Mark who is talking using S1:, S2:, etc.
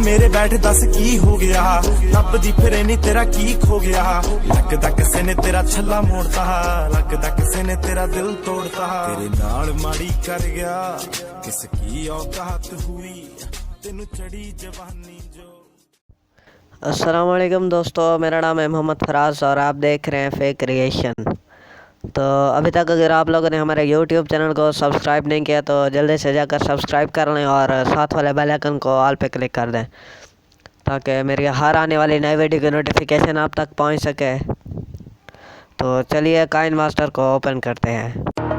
S1: मेरे बैठ दस की हो गया, लभदी फिरे नी तेरा की खो गया। लगदा किसे ने तेरा छल्ला मोड़ता, लगदा किसे ने तेरा दिल तोड़ता। तेरे नाल माड़ी कर गया किसकी औकात हुई, तेनू चढ़ी जवानी जो।
S2: अस्सलाम वालेकुम दोस्तों, मेरा नाम है मोहम्मद फराज और आप देख रहे हैं फेक क्रिएशन। तो अभी तक अगर आप लोगों ने हमारे YouTube चैनल को सब्सक्राइब नहीं किया तो जल्दी से जाकर सब्सक्राइब कर लें और साथ वाले बेल आइकन को ऑल पे क्लिक कर दें ताकि मेरी हर आने वाली नई वीडियो की नोटिफिकेशन आप तक पहुंच सके। तो चलिए काइनमास्टर को ओपन करते हैं।